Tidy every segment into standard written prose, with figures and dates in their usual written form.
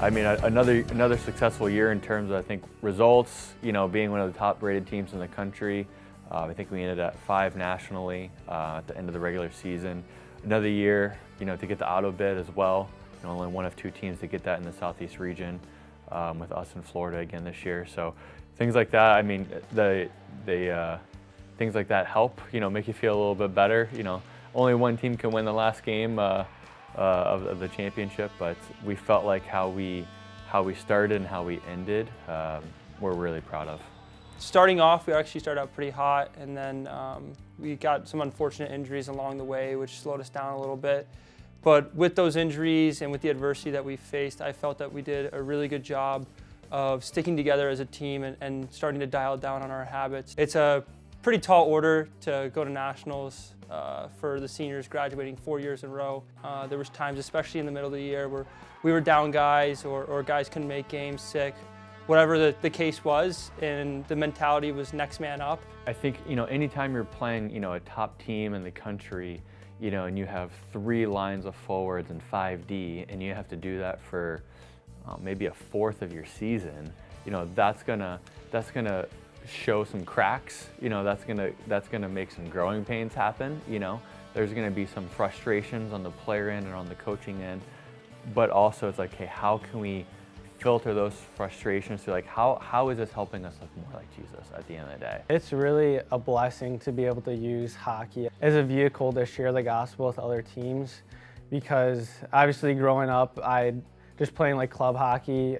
I mean, another successful year in terms of, I think, results, being one of the top-rated teams in the country. I think we ended at 5 nationally at the end of the regular season. Another year, to get the auto bid as well. Only one of 2 teams to get that in the Southeast region, with us in Florida again this year. So things like that, I mean, things like that help, make you feel a little bit better. Only one team can win the last game of the championship, but we felt like how we started and how we ended, we're really proud of. Starting off, we actually started out pretty hot, and then we got some unfortunate injuries along the way, which slowed us down a little bit. But with those injuries and with the adversity that we faced, I felt that we did a really good job of sticking together as a team and starting to dial down on our habits. It's a pretty tall order to go to nationals for the seniors graduating 4 years in a row. There was times, especially in the middle of the year, where we were down guys or guys couldn't make games, sick, whatever the case was, and the mentality was next man up. I think, anytime you're playing, a top team in the country, and you have 3 lines of forwards and 5D, and you have to do that for maybe a fourth of your season, that's gonna show some cracks. That's gonna make some growing pains happen. There's gonna be some frustrations on the player end and on the coaching end, but also it's like, hey, how can we filter those frustrations to, like, how is this helping us look more like Jesus at the end of the day? It's really a blessing to be able to use hockey as a vehicle to share the gospel with other teams, because obviously growing up, I just playing like club hockey,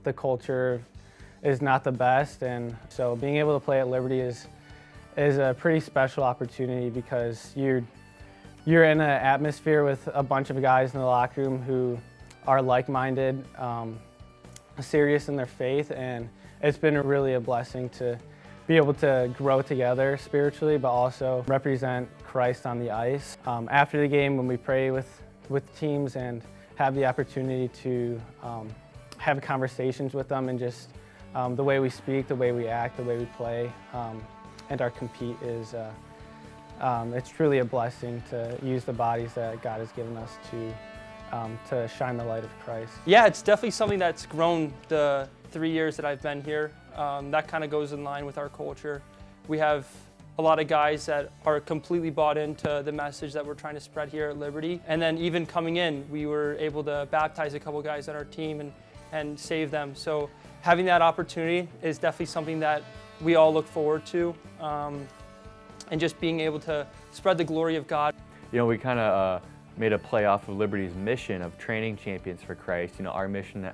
the culture is not the best, and so being able to play at Liberty is a pretty special opportunity, because you're in an atmosphere with a bunch of guys in the locker room who are like-minded, serious in their faith, and it's been really a blessing to be able to grow together spiritually, but also represent Christ on the ice. After the game, when we pray with teams and have the opportunity to have conversations with them, and just the way we speak, the way we act, the way we play, and our compete is, it's truly a blessing to use the bodies that God has given us to shine the light of Christ. Yeah, it's definitely something that's grown the 3 years that I've been here. That kind of goes in line with our culture. We have a lot of guys that are completely bought into the message that we're trying to spread here at Liberty. And then even coming in, we were able to baptize a couple guys on our team and save them. So having that opportunity is definitely something that we all look forward to. And just being able to spread the glory of God. We kind of made a play off of Liberty's mission of training champions for Christ. Our mission,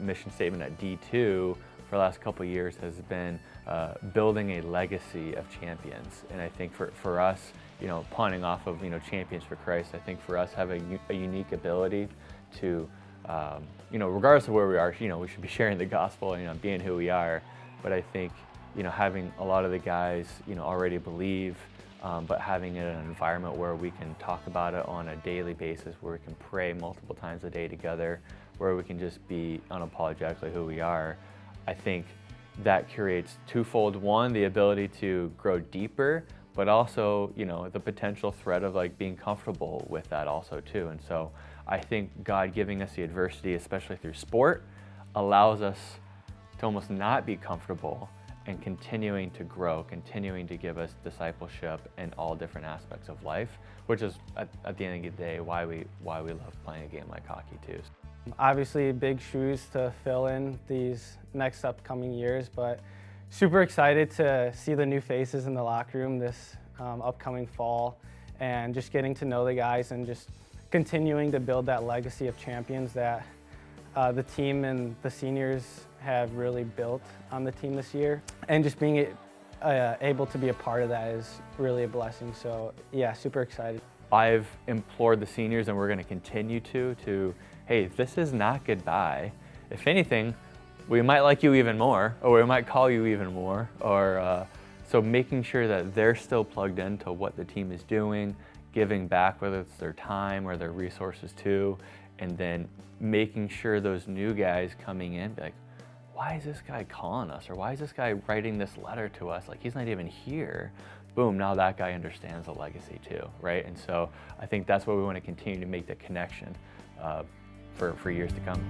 mission statement at D2 for the last couple of years has been building a legacy of champions. And I think for us, pawning off of, champions for Christ, I think for us having a unique ability to, regardless of where we are, we should be sharing the gospel and, being who we are. But I think, having a lot of the guys, already believe, but having it in an environment where we can talk about it on a daily basis, where we can pray multiple times a day together, where we can just be unapologetically who we are, I think that creates twofold. One, the ability to grow deeper, but also, the potential threat of like being comfortable with that also too. And so I think God giving us the adversity, especially through sport, allows us to almost not be comfortable, and continuing to grow, continuing to give us discipleship in all different aspects of life, which is at the end of the day why we love playing a game like hockey too. Obviously big shoes to fill in these next upcoming years, but super excited to see the new faces in the locker room this upcoming fall, and just getting to know the guys and just continuing to build that legacy of champions that the team and the seniors have really built on the team this year. And just being able to be a part of that is really a blessing. So yeah, super excited. I've implored the seniors, and we're going to continue to, hey, this is not goodbye. If anything, we might like you even more, or we might call you even more, or so making sure that they're still plugged into what the team is doing, giving back, whether it's their time or their resources too, and then making sure those new guys coming in be like, why is this guy calling us? Or why is this guy writing this letter to us? Like, he's not even here. Boom, now that guy understands the legacy too, right? And so I think that's where we want to continue to make the connection for years to come.